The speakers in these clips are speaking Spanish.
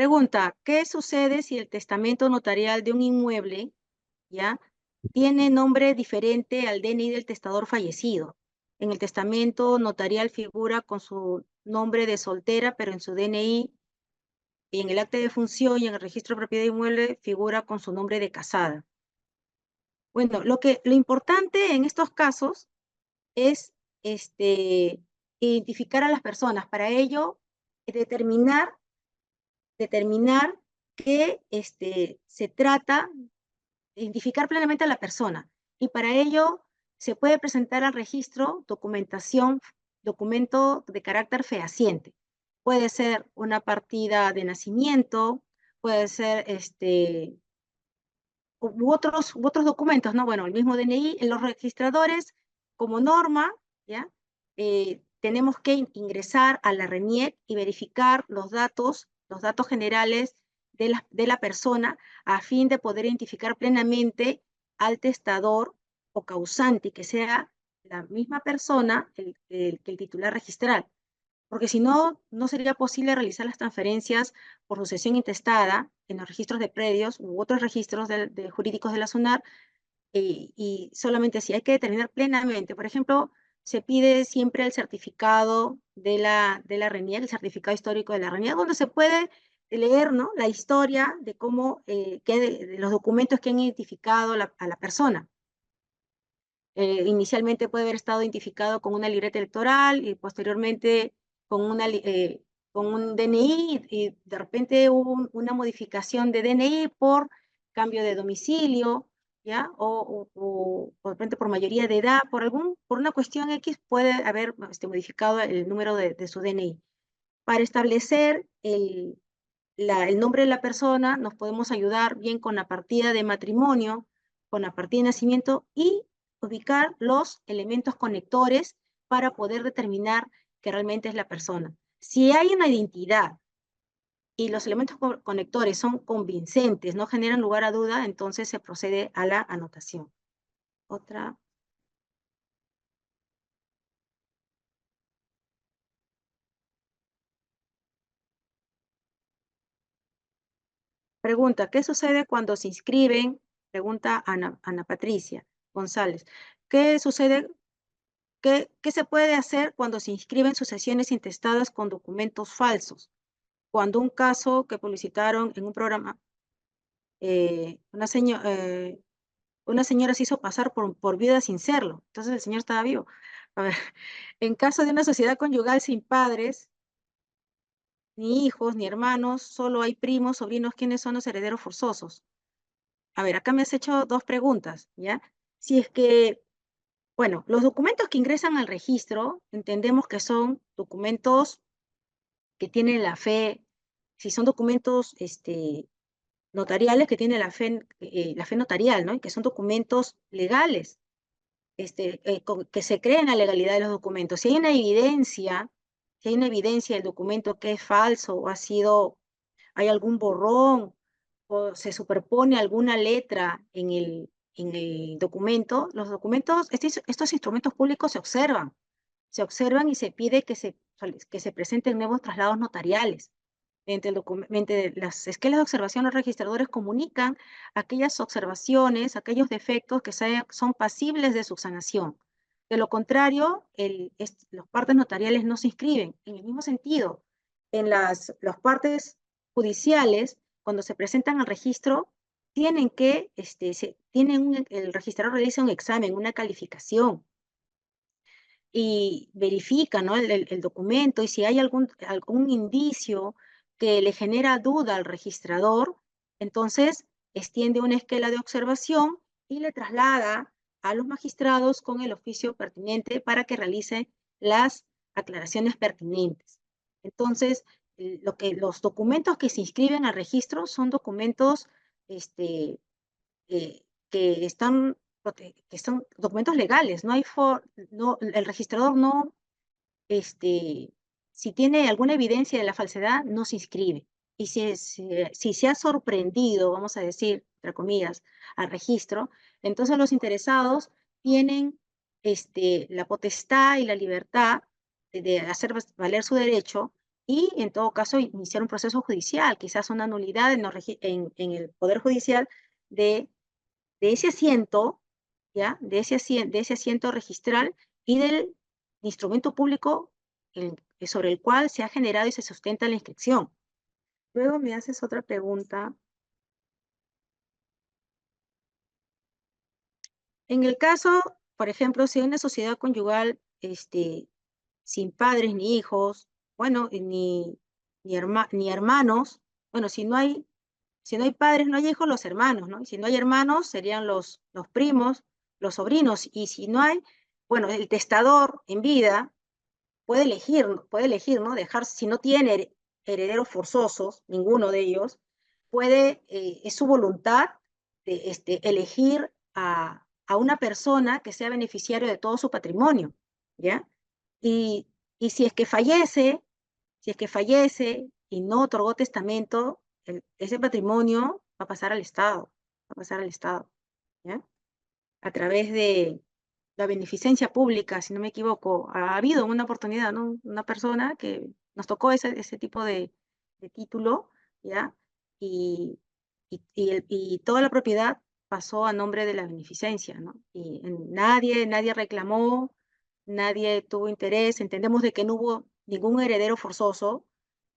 Pregunta, ¿qué sucede si el testamento notarial de un inmueble, ya, tiene nombre diferente al DNI del testador fallecido? En el testamento notarial figura con su nombre de soltera, pero en su DNI y en el acta de función y en el registro de propiedad inmueble figura con su nombre de casada. Bueno, lo importante en estos casos es identificar a las personas. Para ello, determinar que se trata de identificar plenamente a la persona. Y para ello se puede presentar al registro documento de carácter fehaciente. Puede ser una partida de nacimiento, puede ser u otros documentos, ¿no? Bueno, el mismo DNI, en los registradores, como norma, ¿ya? Tenemos que ingresar a la RENIEC y verificar los datos generales de la persona a fin de poder identificar plenamente al testador o causante y que sea la misma persona que el titular registral. Porque si no, no sería posible realizar las transferencias por sucesión intestada en los registros de predios u otros registros jurídicos de la SUNAT, y solamente si hay que determinar plenamente. Por ejemplo, se pide siempre el certificado de la RENIEC, el certificado histórico de la RENIEC, donde se puede leer, ¿no?, la historia de cómo, de los documentos que han identificado a la persona. Inicialmente puede haber estado identificado con una libreta electoral y posteriormente con, con un DNI, y de repente hubo una modificación de DNI por cambio de domicilio, ¿ya? O de repente por mayoría de edad, por una cuestión X puede haber modificado el número de su DNI. Para establecer el nombre de la persona, nos podemos ayudar bien con la partida de matrimonio, con la partida de nacimiento y ubicar los elementos conectores para poder determinar que realmente es la persona. Si hay una identidad y los elementos conectores son convincentes, no generan lugar a duda, entonces se procede a la anotación. Otra pregunta, ¿qué sucede cuando se inscriben? Pregunta Ana Patricia González. ¿Qué sucede? ¿Qué se puede hacer cuando se inscriben sucesiones intestadas con documentos falsos? Cuando un caso que publicitaron en un programa, una señora se hizo pasar por viuda sin serlo. Entonces el señor estaba vivo. A ver, en caso de una sociedad conyugal sin padres, ni hijos, ni hermanos, solo hay primos, sobrinos, ¿quiénes son los herederos forzosos? A ver, acá me has hecho dos preguntas, ¿ya? Si es que, bueno, los documentos que ingresan al registro, entendemos que son documentos que tienen la fe, si son documentos notariales que tienen la fe notarial, ¿no? Y que son documentos legales, que se creen la legalidad de los documentos. Si hay una evidencia del documento que es falso o hay algún borrón o se superpone alguna letra en el documento, los documentos, estos instrumentos públicos se observan y se pide que se presenten nuevos traslados notariales. Es que las observaciones, los registradores comunican aquellas observaciones, aquellos defectos que son pasibles de subsanación. De lo contrario, los partes notariales no se inscriben. En el mismo sentido, en las partes judiciales, cuando se presentan al registro, el registrador realiza un examen, una calificación, y verifica, ¿no?, el documento, y si hay algún indicio que le genera duda al registrador, entonces extiende una esquela de observación y le traslada a los magistrados con el oficio pertinente para que realice las aclaraciones pertinentes. Entonces, los documentos que se inscriben al registro son documentos que son documentos legales. El registrador no, si tiene alguna evidencia de la falsedad, no se inscribe. Y si se ha sorprendido, vamos a decir, entre comillas, al registro, entonces los interesados tienen la potestad y la libertad de hacer valer su derecho y en todo caso iniciar un proceso judicial, quizás una nulidad en el Poder Judicial de, de ese asiento, ¿ya? De ese asiento registral y del instrumento público sobre el cual se ha generado y se sustenta la inscripción. Luego me haces otra pregunta. En el caso, por ejemplo, si hay una sociedad conyugal sin padres ni hijos, bueno, ni hermanos, bueno, si no hay padres, no hay hijos, los hermanos, ¿no? Y si no hay hermanos, serían los primos, los sobrinos, y si no hay, bueno, el testador en vida puede elegir, ¿no? Dejar, si no tiene herederos forzosos, ninguno de ellos, es su voluntad de elegir a una persona que sea beneficiario de todo su patrimonio, ¿ya? Y, y si es que fallece y no otorgó testamento, ese patrimonio va a pasar al Estado, va a pasar al Estado, ¿ya? A través de la beneficencia pública, si no me equivoco. Ha habido una oportunidad, ¿no? Una persona que nos tocó ese tipo de título, ¿ya? Y, y toda la propiedad pasó a nombre de la beneficencia, ¿no? Y nadie reclamó, nadie tuvo interés, entendemos de que no hubo ningún heredero forzoso,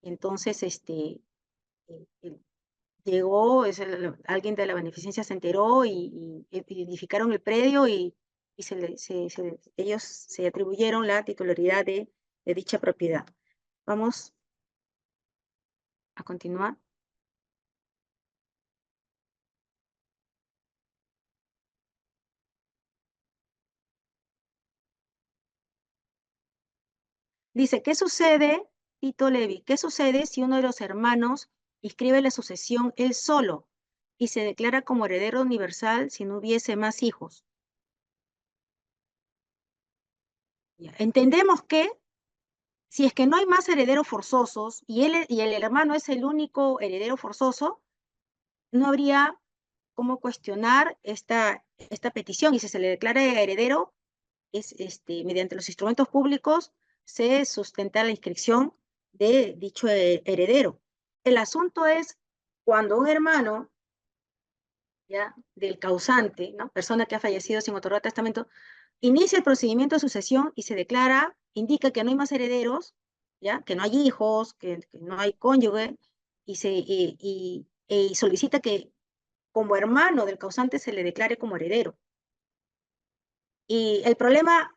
entonces eh, llegó, alguien de la beneficencia se enteró y edificaron el predio y ellos se atribuyeron la titularidad de dicha propiedad. Vamos a continuar. Dice, ¿qué sucede, Tito Levi? ¿Qué sucede si uno de los hermanos inscribe la sucesión él solo y se declara como heredero universal si no hubiese más hijos? Ya, entendemos que si es que no hay más herederos forzosos y el hermano es el único heredero forzoso, no habría cómo cuestionar esta petición, y si se le declara heredero, mediante los instrumentos públicos se sustenta la inscripción de dicho heredero. El asunto es cuando un hermano, ¿ya? Del causante, ¿no? Persona que ha fallecido sin otorgar testamento, inicia el procedimiento de sucesión y se declara, indica que no hay más herederos, ¿ya? Que no hay hijos, que no hay cónyuge, y solicita que como hermano del causante se le declare como heredero. Y el problema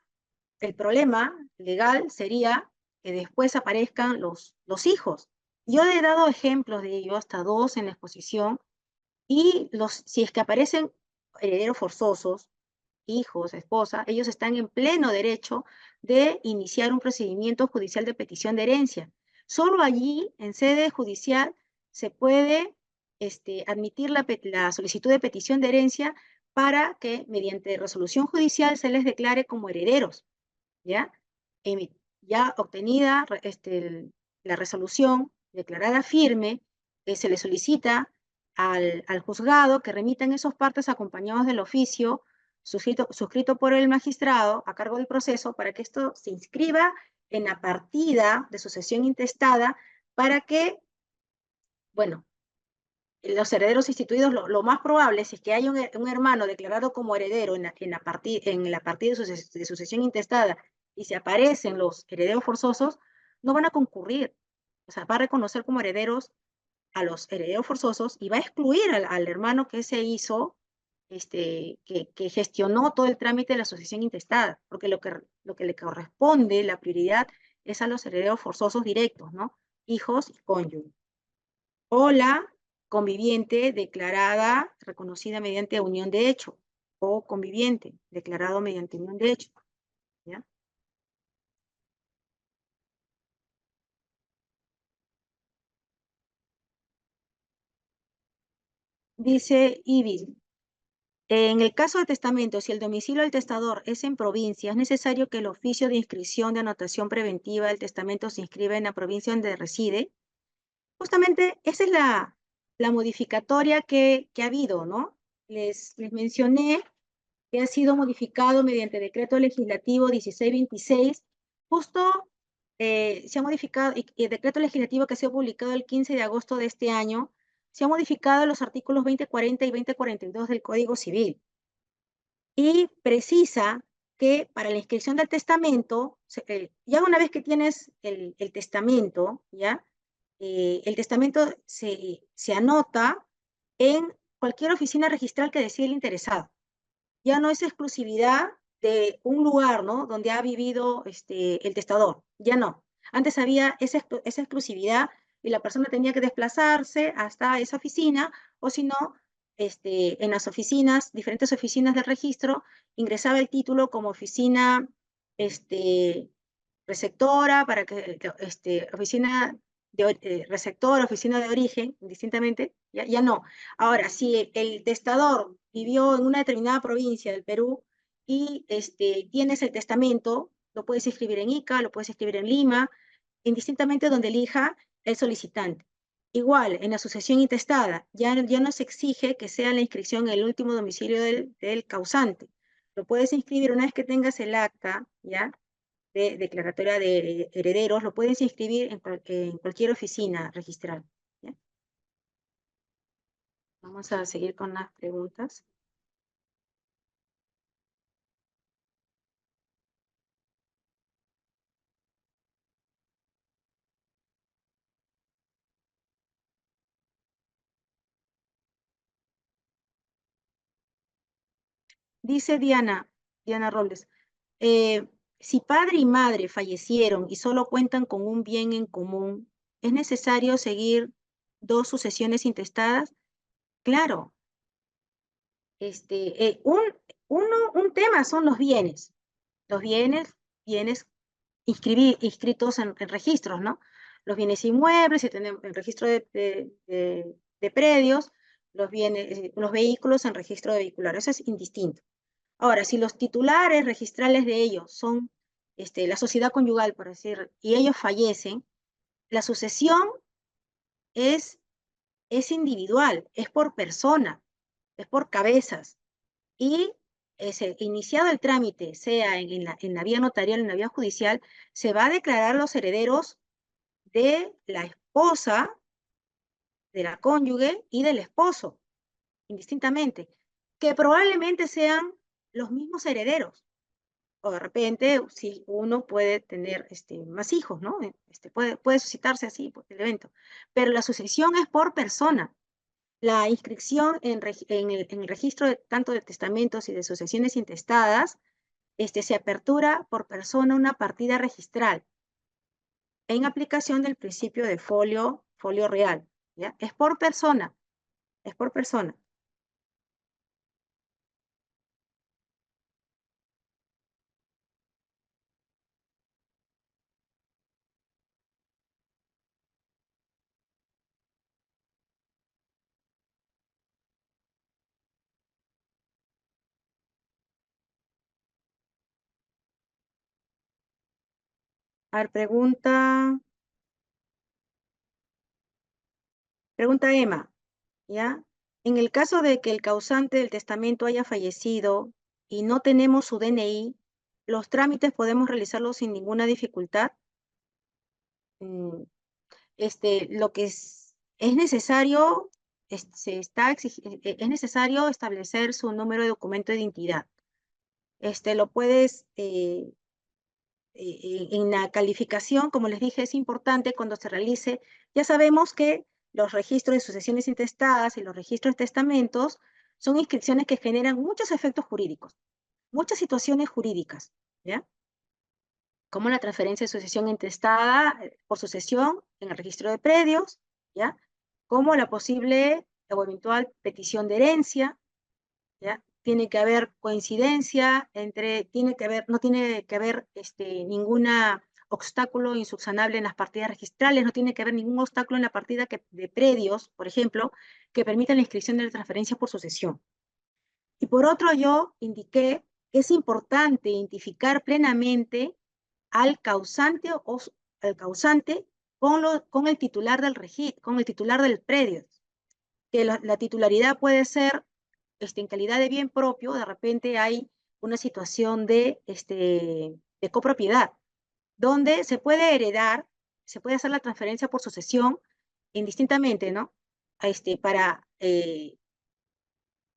legal sería que después aparezcan los hijos. Yo he dado ejemplos de ello, hasta dos en la exposición, y si es que aparecen herederos forzosos, hijos, esposa, ellos están en pleno derecho de iniciar un procedimiento judicial de petición de herencia. Solo allí, en sede judicial, se puede admitir la solicitud de petición de herencia para que mediante resolución judicial se les declare como herederos, ¿ya? Ya obtenida la resolución declarada firme, se le solicita al juzgado que remitan esos partes acompañados del oficio suscrito por el magistrado a cargo del proceso para que esto se inscriba en la partida de sucesión intestada para que, bueno, los herederos instituidos, lo más probable es que haya un hermano declarado como heredero en la partida de sucesión intestada y se aparecen los herederos forzosos, no van a concurrir. O sea, va a reconocer como herederos a los herederos forzosos y va a excluir al hermano que se hizo, que gestionó todo el trámite de la sucesión intestada, porque lo que le corresponde, la prioridad, es a los herederos forzosos directos, ¿no? Hijos y cónyuges. O la conviviente declarada, reconocida mediante unión de hecho, o conviviente declarado mediante unión de hecho, ¿ya? Dice Ibis, en el caso de testamento, si el domicilio del testador es en provincia, es necesario que el oficio de inscripción de anotación preventiva del testamento se inscriba en la provincia donde reside. Justamente esa es la modificatoria que ha habido, ¿no? Les mencioné que ha sido modificado mediante decreto legislativo 1626, justo se ha modificado, y el decreto legislativo que se ha publicado el 15 de agosto de este año, se han modificado los artículos 2040 y 2042 del Código Civil y precisa que para la inscripción del testamento, ya una vez que tienes el testamento, ¿ya? El testamento se anota en cualquier oficina registral que decida el interesado. Ya no es exclusividad de un lugar, ¿no? Donde ha vivido el testador. Ya no. Antes había esa exclusividad y la persona tenía que desplazarse hasta esa oficina o si no, en las oficinas, diferentes oficinas de registro, ingresaba el título como oficina este, receptora, para que, oficina de receptor, oficina de origen, indistintamente, ya no. Ahora, si el testador vivió en una determinada provincia del Perú y tienes el testamento, lo puedes escribir en Ica, lo puedes escribir en Lima, indistintamente donde elija el solicitante. Igual, en la sucesión intestada, ya no se exige que sea la inscripción en el último domicilio del causante. Lo puedes inscribir una vez que tengas el acta, ¿ya? De declaratoria de herederos, lo puedes inscribir en cualquier oficina registral. ¿Ya? Vamos a seguir con las preguntas. Dice Diana Robles, eh, si padre y madre fallecieron y solo cuentan con un bien en común, ¿es necesario seguir dos sucesiones intestadas? Claro, este, eh, un, un tema son los bienes. Los bienes inscritos en registros, ¿no? Los bienes inmuebles, si tenemos el registro de predios, los vehículos en registro de vehicular, eso es indistinto. Ahora, si los titulares registrales de ellos son la sociedad conyugal, por decir, y ellos fallecen, la sucesión es, es individual, es por persona, es por cabezas. Y iniciado el trámite, sea en la vía notarial o en la vía judicial, se va a declarar los herederos de la esposa, de la cónyuge y del esposo, indistintamente, que probablemente sean los mismos herederos. O de repente, si uno puede tener más hijos, ¿no? Puede suscitarse así pues, el evento. Pero la sucesión es por persona. La inscripción en el registro tanto de testamentos y de sucesiones intestadas, se apertura por persona una partida registral en aplicación del principio de folio real. ¿Ya? Es por persona, es por persona. A ver, pregunta Emma, ¿ya? En el caso de que el causante del testamento haya fallecido y no tenemos su DNI, ¿los trámites podemos realizarlos sin ninguna dificultad? Mm, lo que es necesario, es necesario establecer su número de documento de identidad. Lo puedes, en la calificación, como les dije, es importante cuando se realice, ya sabemos que los registros de sucesiones intestadas y los registros de testamentos son inscripciones que generan muchos efectos jurídicos, muchas situaciones jurídicas, ¿ya? Como la transferencia de sucesión intestada por sucesión en el registro de predios, ¿ya? Como la posible o eventual petición de herencia, ¿ya? Tiene que haber coincidencia no tiene que haber ningún obstáculo insubsanable en las partidas registrales, no tiene que haber ningún obstáculo en la partida de predios, por ejemplo, que permita la inscripción de la transferencia por sucesión. Y por otro, yo indiqué que es importante identificar plenamente al causante o al causante con el titular del con el titular del predio, que la titularidad puede ser en calidad de bien propio, de repente hay una situación de copropiedad. donde se puede heredar, se puede hacer la transferencia por sucesión indistintamente, ¿no?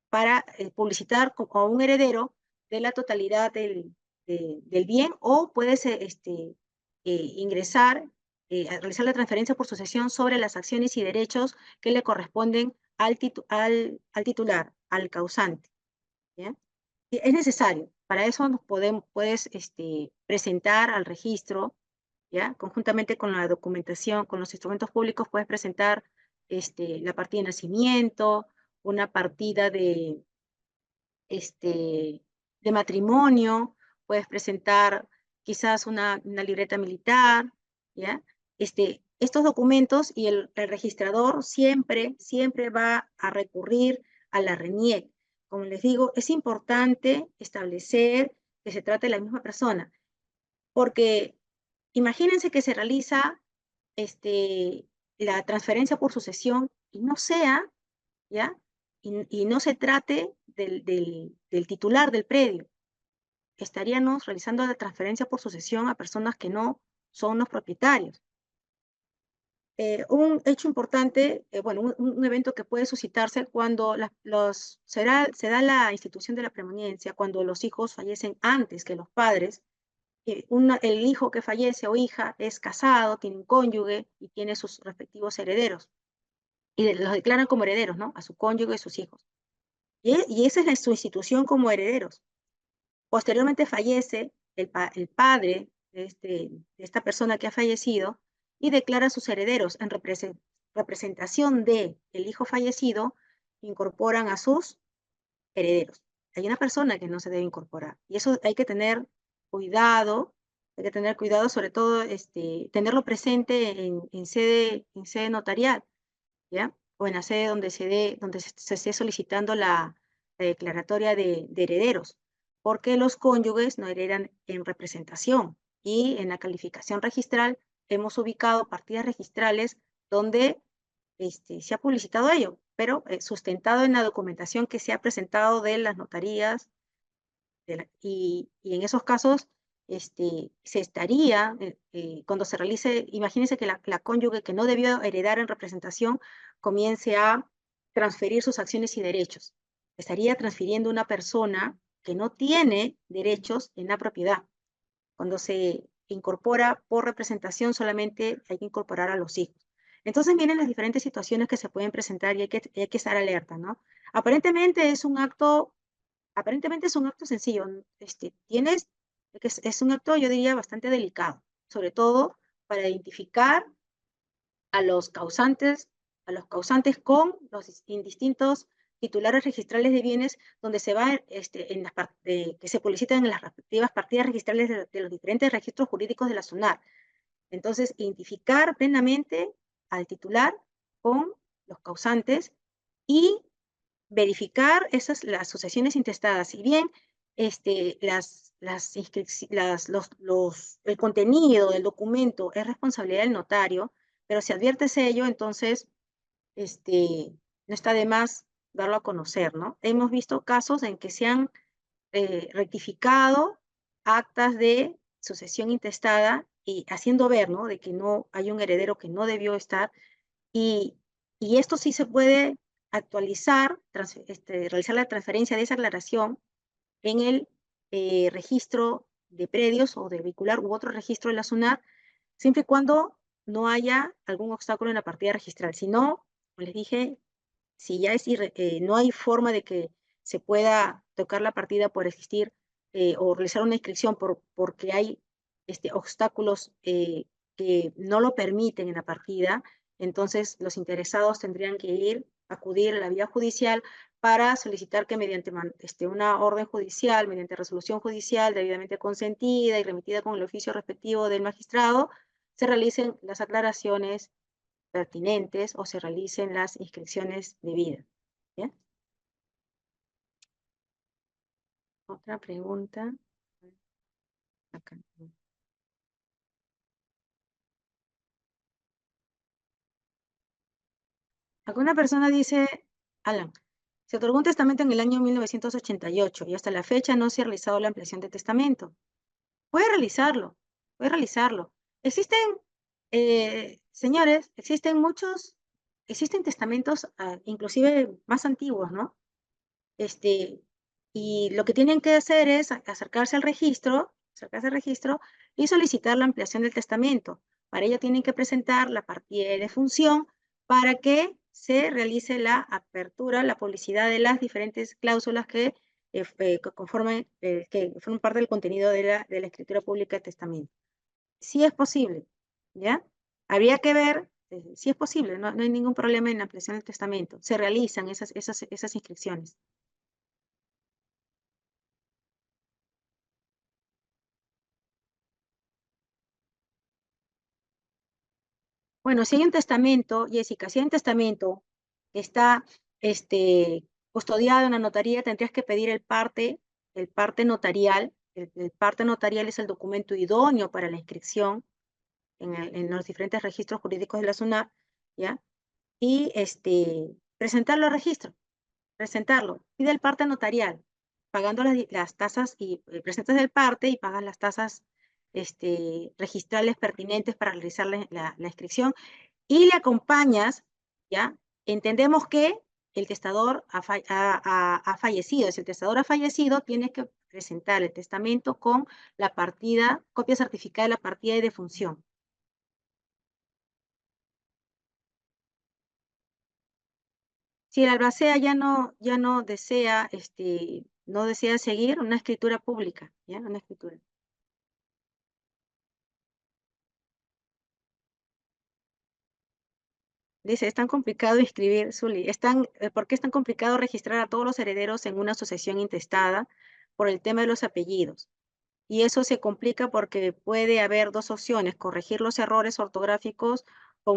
Para publicitar a un heredero de la totalidad del bien, o puedes ingresar, a realizar la transferencia por sucesión sobre las acciones y derechos que le corresponden al titular, al causante. ¿Ya? Es necesario. Para eso puedes presentar al registro, ¿ya? Conjuntamente con la documentación, con los instrumentos públicos, puedes presentar la partida de nacimiento, una partida de matrimonio, puedes presentar quizás una libreta militar, ¿ya? Estos documentos, y el registrador siempre, siempre va a recurrir a la RENIEC. Como les digo, es importante establecer que se trata de la misma persona, porque imagínense que se realiza la transferencia por sucesión y no sea, ¿ya? Y no se trate del titular del predio. Estaríamos realizando la transferencia por sucesión a personas que no son los propietarios. Un hecho importante, bueno, un evento que puede suscitarse cuando se da la institución de la preeminencia, cuando los hijos fallecen antes que los padres. El hijo que fallece o hija es casado, tiene un cónyuge y tiene sus respectivos herederos. Y los declaran como herederos, ¿no? A su cónyuge y sus hijos. Y esa es su institución como herederos. Posteriormente fallece el padre de esta persona que ha fallecido y declara a sus herederos en representación del hijo fallecido, incorporan a sus herederos. Hay una persona que no se debe incorporar, y eso hay que tener cuidado, sobre todo tenerlo presente en sede notarial, ¿ya? O en la sede donde se esté solicitando la declaratoria de herederos, porque los cónyuges no heredan en representación, y en la calificación registral hemos ubicado partidas registrales donde se ha publicitado ello, pero sustentado en la documentación que se ha presentado de las notarías, y en esos casos se estaría, cuando se realice, imagínense que la cónyuge que no debió heredar en representación comience a transferir sus acciones y derechos. Estaría transfiriendo una persona que no tiene derechos en la propiedad. Cuando se incorpora por representación, solamente hay que incorporar a los hijos. Entonces vienen las diferentes situaciones que se pueden presentar, y hay que estar alerta, ¿no? Aparentemente es un acto sencillo. Es un acto, yo diría, bastante delicado, sobre todo para identificar a los causantes, con los indistintos titulares registrales de bienes, donde se va, que se publicitan en las respectivas partidas registrales de los diferentes registros jurídicos de la SUNAR. Entonces, identificar plenamente al titular con los causantes y verificar las sucesiones intestadas. Si bien el contenido del documento es responsabilidad del notario, pero si adviertes ello, entonces no está de más darlo a conocer, ¿no? Hemos visto casos en que se han rectificado actas de sucesión intestada, y haciendo ver, ¿no?, de que no hay un heredero que no debió estar, y, y esto sí se puede actualizar, realizar la transferencia de esa aclaración en el registro de predios o de vehicular u otro registro de la SUNAT, siempre y cuando no haya algún obstáculo en la partida registral. Si no, como les dije, si ya no hay forma de que se pueda tocar la partida por existir, o realizar una inscripción porque hay obstáculos que no lo permiten en la partida, entonces los interesados tendrían que acudir a la vía judicial para solicitar que mediante una orden judicial, mediante resolución judicial debidamente consentida y remitida con el oficio respectivo del magistrado, se realicen las aclaraciones pertinentes o se realicen las inscripciones debidas. ¿Bien? Otra pregunta. Acá. Acá una persona dice, Alan, se otorgó un testamento en el año 1988 y hasta la fecha no se ha realizado la ampliación de testamento. Puede realizarlo, puede realizarlo. Existen, señores, existen testamentos, inclusive más antiguos, ¿no? Y lo que tienen que hacer es acercarse al registro y solicitar la ampliación del testamento. Para ello tienen que presentar la partida de defunción para que se realice la apertura, la publicidad de las diferentes cláusulas que forman parte del contenido de la escritura pública de testamento. Sí es posible, ¿ya? Habría que ver si es posible, no hay ningún problema en la ampliación del testamento. Se realizan esas inscripciones. Bueno, si hay un testamento, Jessica, si hay un testamento que está custodiado en la notaría, tendrías que pedir el parte notarial. El parte notarial es el documento idóneo para la inscripción en los diferentes registros jurídicos de la SUNAT, ¿ya? Y presentarlo al registro, presentarlo. Pide el parte notarial, pagando las tasas y presentas el parte y pagas las tasas registrales pertinentes para realizar la inscripción y le acompañas, ¿ya? Entendemos que el testador ha fallecido. Si el testador ha fallecido, tienes que presentar el testamento con la partida, copia certificada de la partida de defunción. Si el albacea ya no desea, no desea seguir una escritura pública, ¿ya? Una escritura. Dice, es tan complicado inscribir, Zuli, ¿por qué es tan complicado registrar a todos los herederos en una sucesión intestada por el tema de los apellidos? Y eso se complica porque puede haber dos opciones, corregir los errores ortográficos o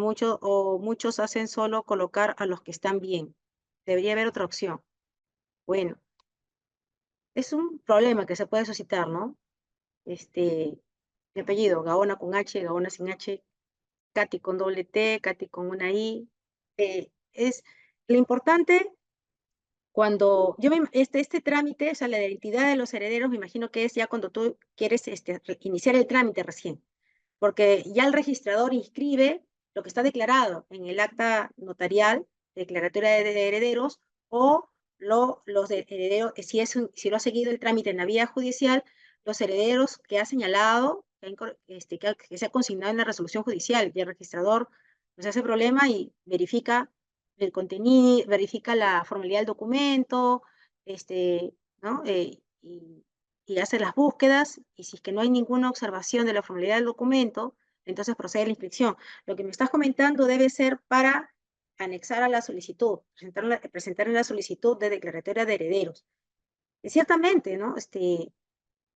muchos hacen solo colocar a los que están bien. Debería haber otra opción. Bueno, es un problema que se puede suscitar, ¿no? Mi apellido, Gaona con H, Gaona sin H, Katy con doble T, Katy con una I. Es lo importante cuando este trámite, o sea, la identidad de los herederos, me imagino que es ya cuando tú quieres iniciar el trámite recién, porque ya el registrador inscribe lo que está declarado en el acta notarial, declaratoria de herederos, o los de herederos, si lo ha seguido el trámite en la vía judicial, los herederos que ha señalado, que se ha consignado en la resolución judicial, y el registrador pues hace problema y verifica el contenido, verifica la formalidad del documento, ¿no? Y hace las búsquedas, y si es que no hay ninguna observación de la formalidad del documento, entonces procede a la inscripción. Lo que me estás comentando debe ser para anexar a la solicitud, presentar en la solicitud de declaratoria de herederos. Y ciertamente, ¿no?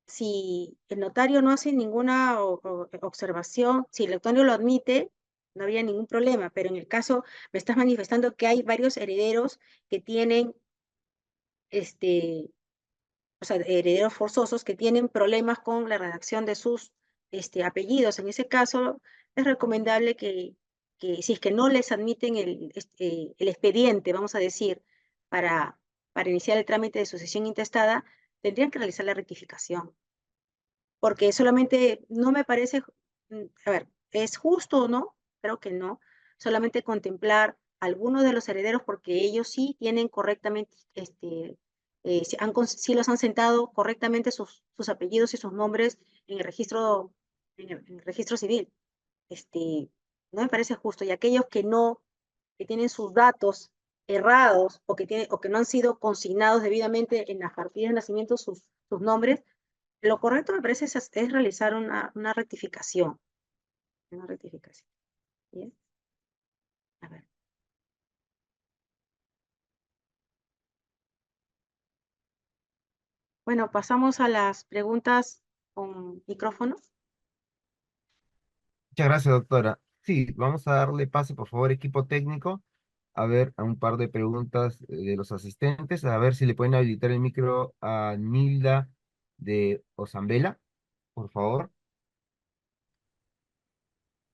Si el notario no hace ninguna observación, si el notario lo admite, no había ningún problema, pero en el caso me estás manifestando que hay varios herederos que tienen, o sea, herederos forzosos que tienen problemas con la redacción de sus apellidos. En ese caso, es recomendable que si es que no les admiten el expediente, vamos a decir, para, para iniciar el trámite de sucesión intestada, tendrían que realizar la rectificación porque solamente no me parece, a ver, ¿es justo o no? Creo que no. Solamente contemplar algunos de los herederos porque ellos sí tienen correctamente, sí los han sentado correctamente sus apellidos y sus nombres en el registro, en el registro civil. No me parece justo. Y aquellos que no, que tienen sus datos errados o que no han sido consignados debidamente en las partidas de nacimiento sus nombres, lo correcto me parece es realizar una rectificación. Una rectificación. ¿Bien? A ver. Bueno, pasamos a las preguntas con micrófono. Muchas gracias, doctora. Sí, vamos a darle paso, por favor, equipo técnico, a ver a un par de preguntas de los asistentes, a ver si le pueden habilitar el micro a Nilda de Osambela, por favor.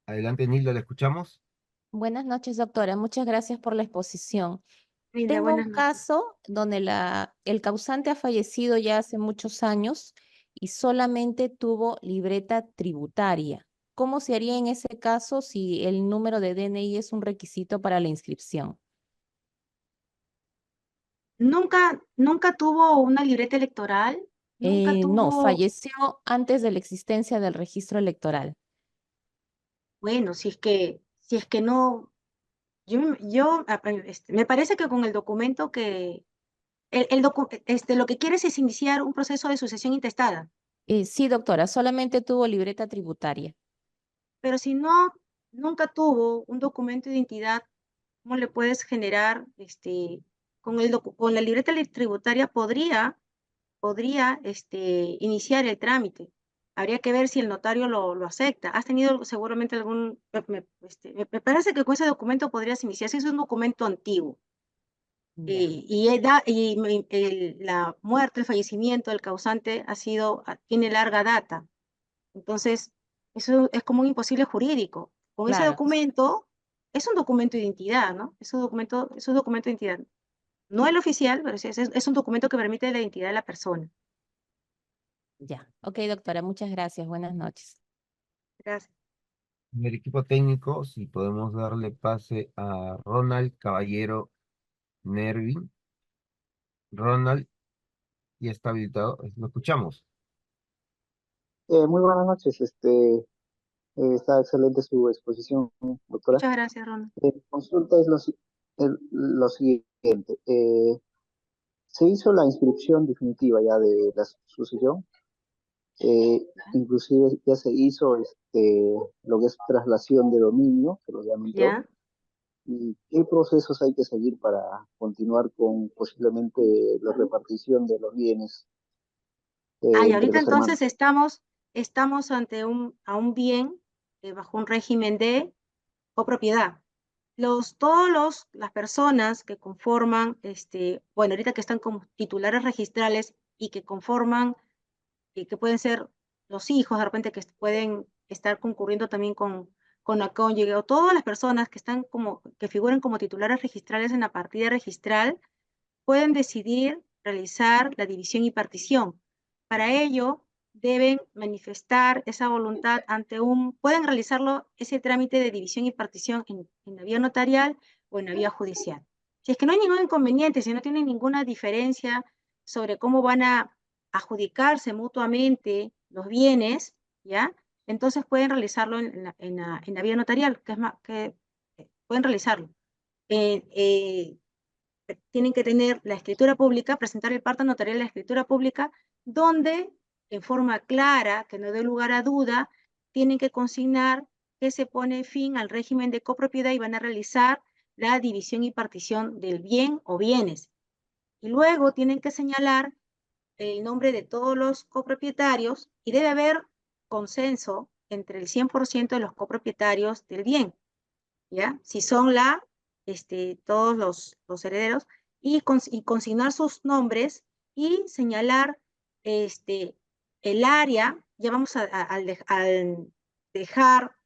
Adelante, Nilda, la escuchamos. Buenas noches, doctora. Muchas gracias por la exposición. Linda, Tengo un buenas noches. caso donde el causante ha fallecido ya hace muchos años y solamente tuvo libreta tributaria. ¿Cómo se haría en ese caso si el número de DNI es un requisito para la inscripción? Nunca tuvo una libreta electoral, nunca No, tuvo, falleció antes de la existencia del registro electoral. bueno, si es que no, me parece que con el documento que, lo que quieres es iniciar un proceso de sucesión intestada, Sí, doctora, solamente tuvo libreta tributaria. pero si no, nunca tuvo un documento de identidad, ¿cómo le puedes generar, con la libreta tributaria podría iniciar el trámite? Habría que ver si el notario lo acepta. ¿Has tenido seguramente algún, me parece que con ese documento podrías iniciar, si es un documento antiguo? Ya, La muerte, el fallecimiento del causante tiene larga data. Entonces, eso es como un imposible jurídico. Con ese claro, documento, es un documento de identidad, ¿no? Es un documento de identidad. No el oficial, pero es un documento que permite la identidad de la persona. ya. Ok, doctora, muchas gracias. Buenas noches. Gracias. El equipo técnico, si podemos darle pase a Ronald Caballero Nervin. Ronald, ya está habilitado. Lo escuchamos. Muy buenas noches, está excelente su exposición, doctora. Muchas gracias, Ronald. Consulta es lo siguiente. Se hizo la inscripción definitiva ya de la sucesión, inclusive ya se hizo lo que es traslación de dominio, que lo llaman todo. ¿Ya? ¿Y qué procesos hay que seguir para continuar con posiblemente la repartición de los bienes Y entre ahorita los hermanos? entonces estamos ante a un bien bajo un régimen de copropiedad. Las personas que conforman, bueno, ahorita que están como titulares registrales y que conforman, que pueden ser los hijos, de repente que pueden estar concurriendo también con la cónyuge, o todas las personas que figuren como titulares registrales en la partida registral, pueden decidir realizar la división y partición. Para ello, deben manifestar esa voluntad pueden realizarlo, ese trámite de división y partición en la vía notarial o en la vía judicial. Si es que no hay ningún inconveniente, si no tienen ninguna diferencia sobre cómo van a adjudicarse mutuamente los bienes, ¿ya? Entonces pueden realizarlo en la vía notarial, pueden realizarlo. Eh, eh, Tienen que tener la escritura pública, presentar el parte notarial de la escritura pública, donde en forma clara, que no dé lugar a duda, tienen que consignar que se pone fin al régimen de copropiedad y van a realizar la división y partición del bien o bienes. Y luego tienen que señalar el nombre de todos los copropietarios y debe haber consenso entre el 100% de los copropietarios del bien. ¿Ya? Si son todos los herederos, y consignar sus nombres y señalar este, el área, ya vamos al dejar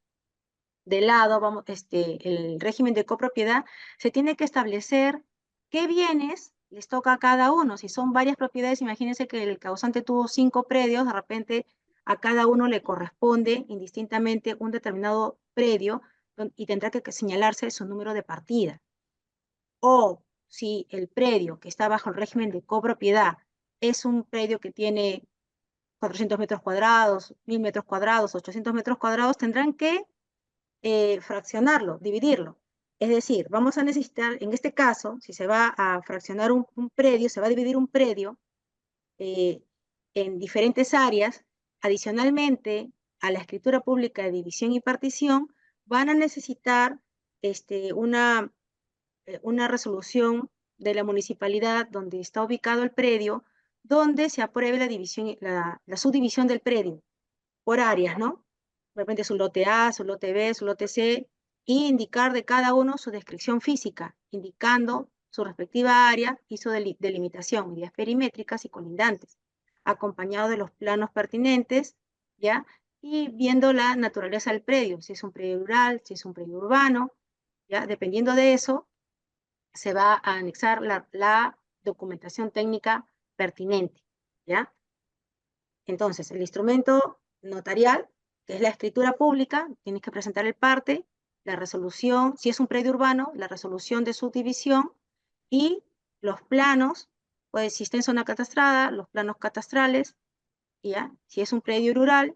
de lado, el régimen de copropiedad, se tiene que establecer qué bienes les toca a cada uno. Si son varias propiedades, imagínense que el causante tuvo 5 predios, de repente a cada uno le corresponde indistintamente un determinado predio y tendrá que señalarse su número de partida. O si el predio que está bajo el régimen de copropiedad es un predio que tiene 400 metros cuadrados, 1000 metros cuadrados, 800 metros cuadrados, tendrán que fraccionarlo, dividirlo. Es decir, vamos a necesitar, en este caso, si se va a fraccionar un predio, se va a dividir un predio eh, en diferentes áreas. Adicionalmente a la escritura pública de división y partición, van a necesitar una resolución de la municipalidad donde está ubicado el predio, donde se apruebe la subdivisión del predio por áreas, ¿no? De repente su lote A, su lote B, su lote C, y indicar de cada uno su descripción física, indicando su respectiva área y su delimitación, medidas perimétricas y colindantes, acompañado de los planos pertinentes, ¿ya? Y viendo la naturaleza del predio, si es un predio rural, si es un predio urbano, ¿ya? Dependiendo de eso, se va a anexar la documentación técnica pertinente, ¿ya? Entonces, el instrumento notarial, que es la escritura pública, tienes que presentar el parte, la resolución, si es un predio urbano, la resolución de subdivisión y los planos, pues si está en zona catastrada, los planos catastrales, ¿ya? Si es un predio rural,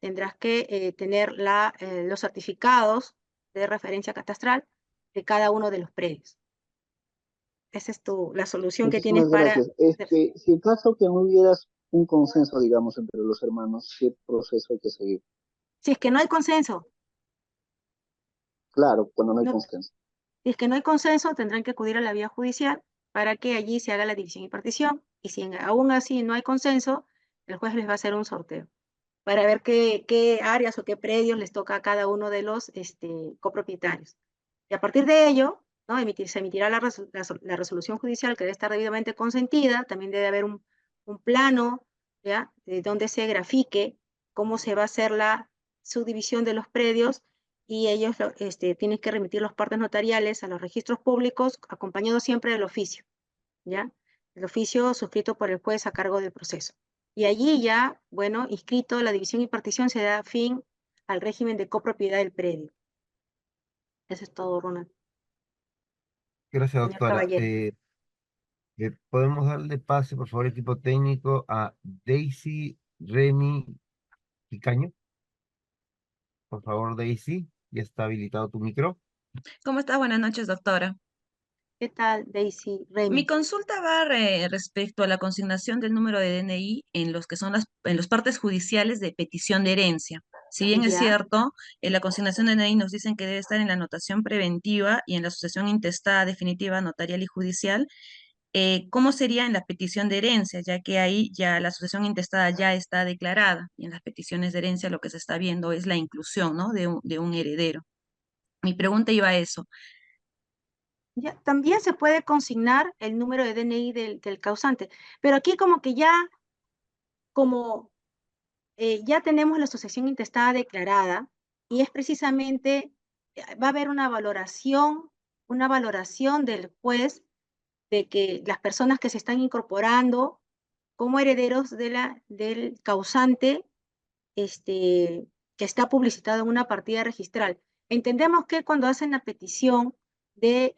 tendrás que tener los certificados de referencia catastral de cada uno de los predios. Esa es la solución que tienes Muchísimas para... gracias. Si en caso que no hubieras un consenso, digamos, entre los hermanos, ¿qué proceso hay que seguir? Si es que no hay consenso, Claro, cuando no hay no, consenso. si es que no hay consenso, tendrán que acudir a la vía judicial para que allí se haga la división y partición. Y si aún así no hay consenso, el juez les va a hacer un sorteo para ver qué áreas o qué predios les toca a cada uno de los copropietarios. Y a partir de ello, ¿no? Se emitirá la resolución judicial que debe estar debidamente consentida, también debe haber un plano, ¿ya? De donde se grafique cómo se va a hacer la subdivisión de los predios y ellos tienen que remitir los partes notariales a los registros públicos, acompañado siempre del oficio, ¿ya? El oficio suscrito por el juez a cargo del proceso. Y allí ya, bueno, inscrito la división y partición se da fin al régimen de copropiedad del predio. Eso es todo, Ronald. Gracias, Señor doctora. Caballero. ¿Podemos darle pase, por favor, equipo técnico, a Daisy Remy Picaño? Por favor, Daisy, ya está habilitado tu micro. ¿Cómo está? Buenas noches, doctora. ¿Qué tal, Daisy Mi Remy? consulta va respecto a la consignación del número de DNI en los que son en los partes judiciales de petición de herencia. Si bien es Ya, cierto, en la consignación de DNI nos dicen que debe estar en la anotación preventiva y en la sucesión intestada definitiva, notarial y judicial, ¿cómo sería en la petición de herencia? Ya que ahí ya la sucesión intestada ya está declarada y en las peticiones de herencia lo que se está viendo es la inclusión, ¿no? de un heredero. Mi pregunta iba a eso. ya. También se puede consignar el número de DNI del causante, pero aquí como que como ya tenemos la asociación intestada declarada y es precisamente, va a haber una valoración del juez de que las personas que se están incorporando como herederos del causante que está publicitado en una partida registral. Entendemos que cuando hacen la petición de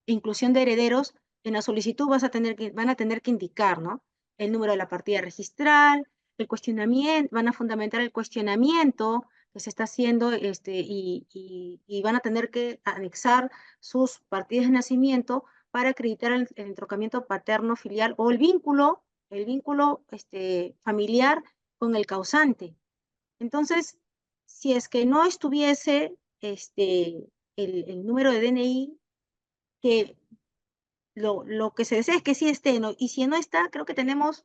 inclusión de herederos, en la solicitud van a tener que indicar, ¿no? El número de la partida registral, el cuestionamiento, van a fundamentar el cuestionamiento que se está haciendo y van a tener que anexar sus partidas de nacimiento para acreditar el entrocamiento paterno filial o el vínculo familiar con el causante. Entonces, si es que no estuviese el número de DNI, que lo que se desea es que sí esté, ¿no? Y si no está, creo que tenemos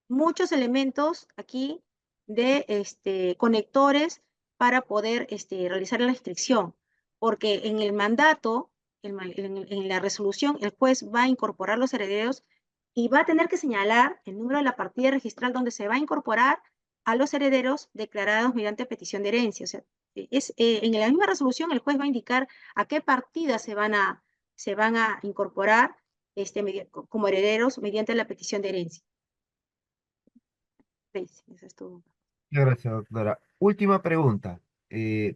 muchos elementos aquí de conectores para poder realizar la inscripción, porque en el mandato, en la resolución, el juez va a incorporar los herederos y va a tener que señalar el número de la partida registral donde se va a incorporar a los herederos declarados mediante petición de herencia. O sea, en la misma resolución el juez va a indicar a qué partidas se van a incorporar como herederos mediante la petición de herencia. Esa es tu... Gracias, doctora. Última pregunta.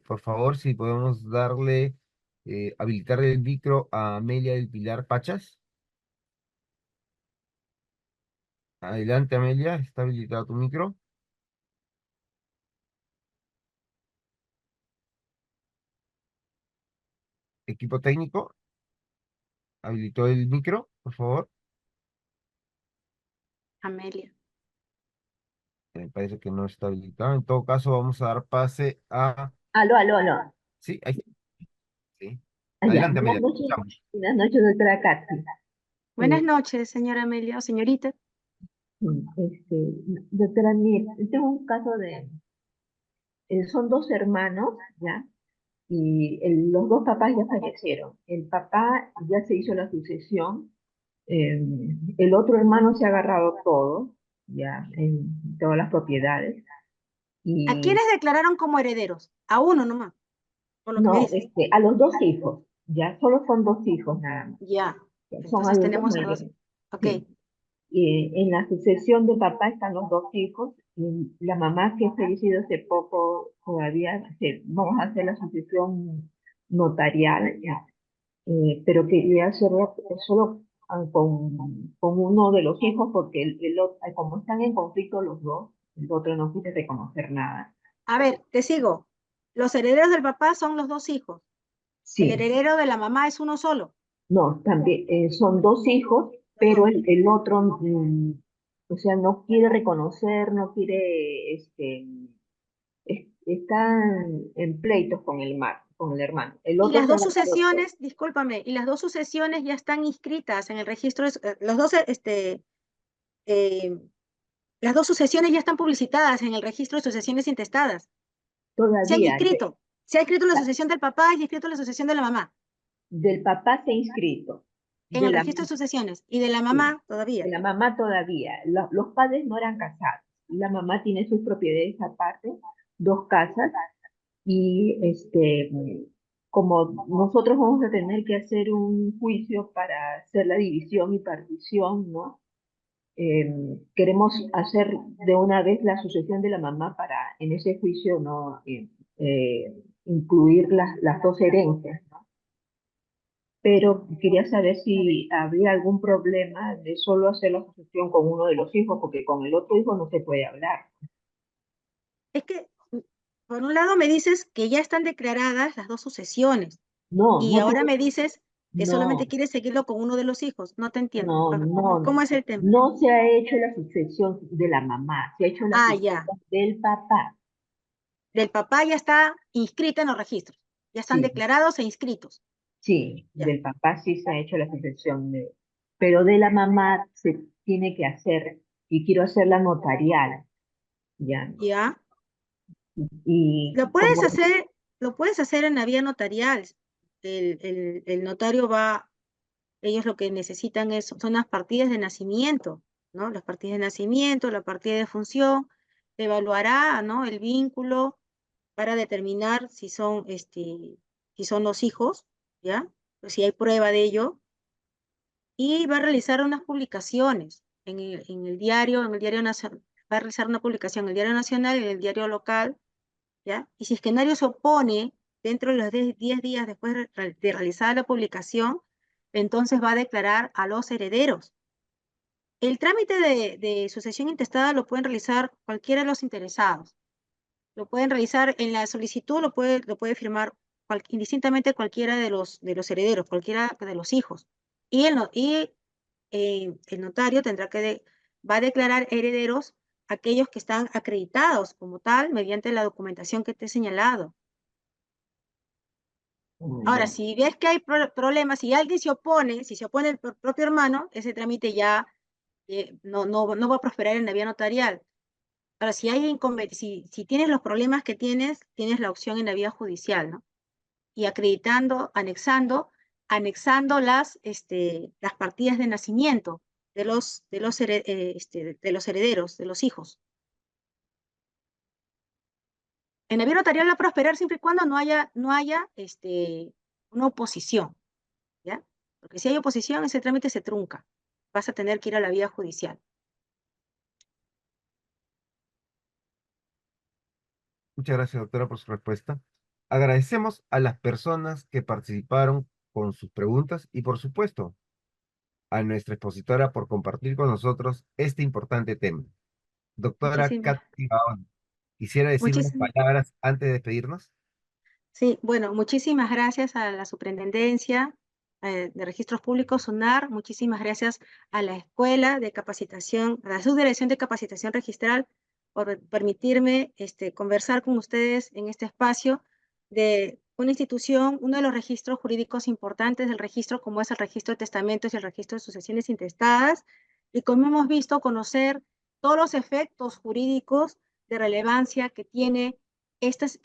Por favor, si podemos habilitar el micro a Amelia del Pilar Pachas. Adelante, Amelia, está habilitado tu micro. Equipo técnico, habilitó el micro, por favor. Amelia. Me parece que no está habilitado. En todo caso, vamos a dar pase a... Aló, aló, aló. Sí, ahí está. Sí. Ya, Adelante, Amelia. Escuchamos. buenas noches, doctora Katy. Buenas noches, señora Amelia o señorita. Este, doctora, mire, tengo un caso son dos hermanos, ¿ya? Y los dos papás ya fallecieron. El papá ya se hizo la sucesión, el otro hermano se ha agarrado todo, ya, en todas las propiedades. ¿A Y quiénes declararon como herederos? A uno nomás, por lo que me no, dices. a los dos hijos, ya, solo son dos hijos nada más. Ya, Ya, son entonces adultos tenemos a dos. mayores. Ok, Sí. En la sucesión del papá están los dos hijos. Y la mamá que ha fallecido hace poco, todavía vamos a hacer la sucesión notarial, ya, pero quería hacerlo solo con uno de los hijos porque el otro, como están en conflicto los dos, el otro no quiere reconocer nada. A ver, te sigo. Los herederos del papá son los dos hijos. El Sí, heredero de la mamá es uno solo. no, también son dos hijos, pero el otro, o sea, no quiere reconocer, no quiere, están en pleitos con el hermano. El Y otro las se ha dos ganado todo. sucesiones, discúlpame, y las dos sucesiones ya están inscritas en el registro, los dos, eh, las dos sucesiones ya están publicitadas en el registro de sucesiones intestadas. Se han Todavía, inscrito. Se ha inscrito la sucesión del papá y se ha inscrito la sucesión de la mamá del papá se ha inscrito, en de el la, registro de sucesiones y de la sí, mamá todavía. de la mamá todavía. Los padres no eran casados. La mamá tiene sus propiedades aparte, dos casas, y como nosotros vamos a tener que hacer un juicio para hacer la división y partición, ¿no? Queremos hacer de una vez la sucesión de la mamá para en ese juicio no incluir las dos herencias, ¿no? Pero quería saber si había algún problema de solo hacer la sucesión con uno de los hijos, porque con el otro hijo no se puede hablar. Es que, por un lado me dices que ya están declaradas las dos sucesiones No, y no se ahora me dices que solamente no, quieres seguirlo con uno de los hijos. No te entiendo. no, ¿Cómo no, es el tema? no se ha hecho la sucesión de la mamá, se ha hecho la Ah, sucesión ya. del papá. Del papá ya está inscrita en los registros. Ya están Sí, declarados e inscritos. sí, Ya. del papá sí se ha hecho la sucesión, pero de la mamá se tiene que hacer, y quiero hacerla notarial, ¿ya? Ya. Y Lo puedes como, hacer, lo puedes hacer en la vía notarial. El notario va, ellos lo que necesitan son las partidas de nacimiento, ¿no? Las partidas de nacimiento, la partida de función, evaluará, ¿no? El vínculo para determinar si son los hijos, ¿ya? Pues si hay prueba de ello, y va a realizar unas publicaciones en el diario nacional, va a realizar una publicación en el diario nacional y en el diario local, ¿ya? Y si es que nadie se opone dentro de los 10 días después de realizar la publicación, entonces va a declarar a los herederos. El trámite de sucesión intestada lo pueden realizar cualquiera de los interesados. Lo pueden realizar en la solicitud, lo puede firmar indistintamente cualquiera de los herederos, cualquiera de los hijos. El notario va a declarar herederos aquellos que están acreditados como tal mediante la documentación que te he señalado. Ahora, ya. si ves que hay problemas, si alguien se opone, si se opone el propio hermano, ese trámite ya no va a prosperar en la vía notarial. Ahora, si tienes los problemas que tienes la opción en la vía judicial, ¿no? Y anexando las partidas de nacimiento de los herederos, de los hijos. En la vía notarial va a prosperar siempre y cuando no haya una oposición, ¿ya? Porque si hay oposición, ese trámite se trunca. Vas a tener que ir a la vía judicial. Muchas gracias, doctora, por su respuesta. Agradecemos a las personas que participaron con sus preguntas y, por supuesto, a nuestra expositora por compartir con nosotros este importante tema. Doctora Muchísimas, Katy Gaón, ¿quisiera decir unas muchísimas. palabras antes de despedirnos? Sí, bueno, muchísimas gracias a la Superintendencia de Registros Públicos, SUNAR, muchísimas gracias a la Escuela de Capacitación, a la Subdirección de Capacitación Registral, por permitirme conversar con ustedes en este espacio de una institución, uno de los registros jurídicos importantes del registro, como es el registro de testamentos y el registro de sucesiones intestadas, y como hemos visto, conocer todos los efectos jurídicos de relevancia que tienen estas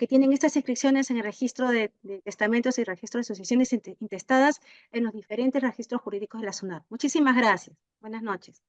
inscripciones en el registro de testamentos y registro de sucesiones intestadas en los diferentes registros jurídicos de la SUNAT. Muchísimas gracias. Buenas noches.